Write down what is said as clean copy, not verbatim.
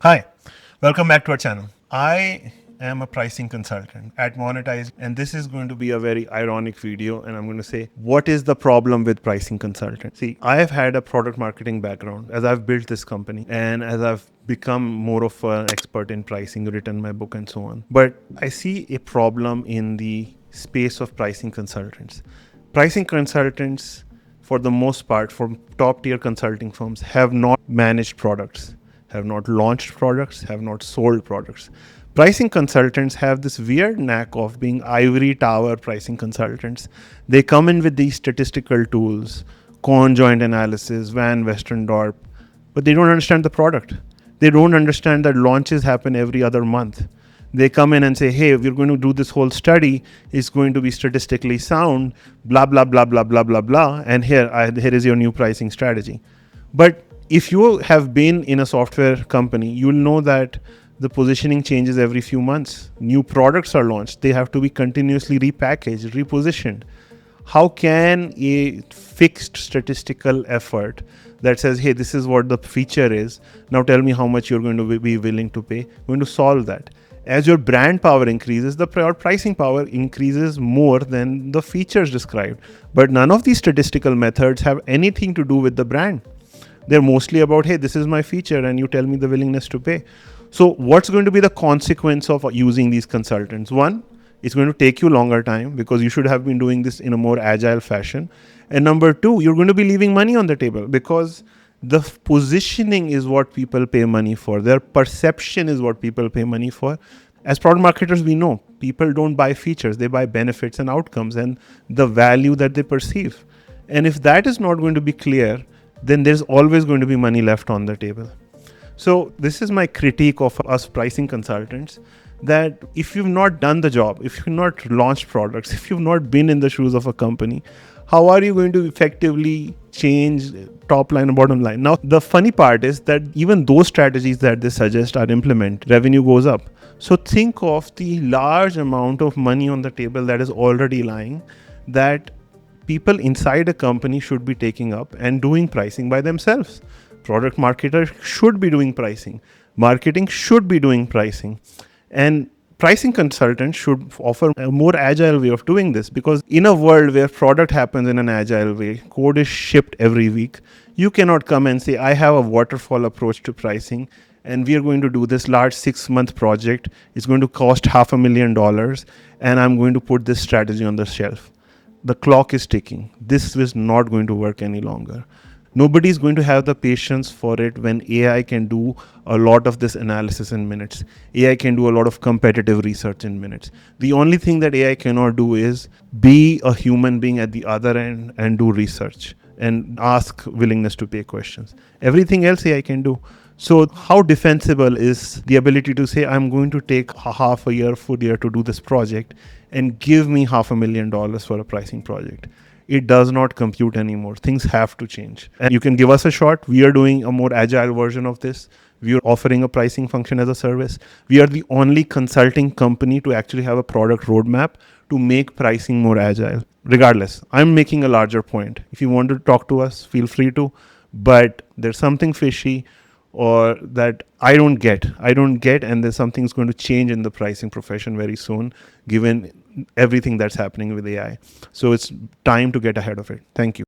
Hi, welcome back to our channel. I am a pricing consultant at Monetize, and this is going to be a very ironic video. And I'm going to say, what is the problem with pricing consultant? See, I have had a product marketing background as I've built this company and as I've become more of an expert in pricing, written my book, and so on. But I see a problem in the space of pricing consultants. Pricing consultants, for the most part, from top tier consulting firms, have not managed products, have not launched products, have not sold products. Pricing consultants have this weird knack of being ivory tower pricing consultants. They come in with these statistical tools, conjoint analysis, Westendorp, but they don't understand the product. They don't understand that launches happen every other month. They come in and say, hey, we're going to do this whole study. It's going to be statistically sound, blah, blah, blah, blah, blah, blah, blah. And here is your new pricing strategy. But if you have been in a software company, you'll know that the positioning changes every few months. New products are launched. They have to be continuously repackaged, repositioned. How can a fixed statistical effort that says, hey, this is what the feature is, now tell me how much you're going to be willing to pay, going to solve that? As your brand power increases, the pricing power increases more than the features described. But none of these statistical methods have anything to do with the brand. They're mostly about, hey, this is my feature and you tell me the willingness to pay. So what's going to be the consequence of using these consultants? One, it's going to take you longer time because you should have been doing this in a more agile fashion. And number two, you're going to be leaving money on the table because the positioning is what people pay money for. Their perception is what people pay money for. As product marketers, we know people don't buy features, they buy benefits and outcomes and the value that they perceive. And if that is not going to be clear, then there's always going to be money left on the table. So this is my critique of us pricing consultants, that if you've not done the job, if you've not launched products, if you've not been in the shoes of a company, how are you going to effectively change top line and bottom line? Now, the funny part is that even those strategies that they suggest are implemented, revenue goes up. So think of the large amount of money on the table that is already lying, that people inside a company should be taking up and doing pricing by themselves. Product marketers should be doing pricing. Marketing should be doing pricing. And pricing consultants should offer a more agile way of doing this, because in a world where product happens in an agile way, code is shipped every week, you cannot come and say, I have a waterfall approach to pricing and we are going to do this large 6-month project. It's going to cost $500,000 and I'm going to put this strategy on the shelf. The clock is ticking. This is not going to work any longer. Nobody is going to have the patience for it when AI can do a lot of this analysis in minutes. AI can do a lot of competitive research in minutes. The only thing that AI cannot do is be a human being at the other end and do research and ask willingness to pay questions. Everything else AI can do. So how defensible is the ability to say, I'm going to take half a year, full year to do this project and give me $500,000 for a pricing project? It does not compute anymore. Things have to change. And you can give us a shot. We are doing a more agile version of this. We are offering a pricing function as a service. We are the only consulting company to actually have a product roadmap to make pricing more agile. Regardless, I'm making a larger point. If you want to talk to us, feel free to. But there's something fishy or that I don't get, and there's something's going to change in the pricing profession very soon, given everything that's happening with AI. So it's time to get ahead of it. Thank you.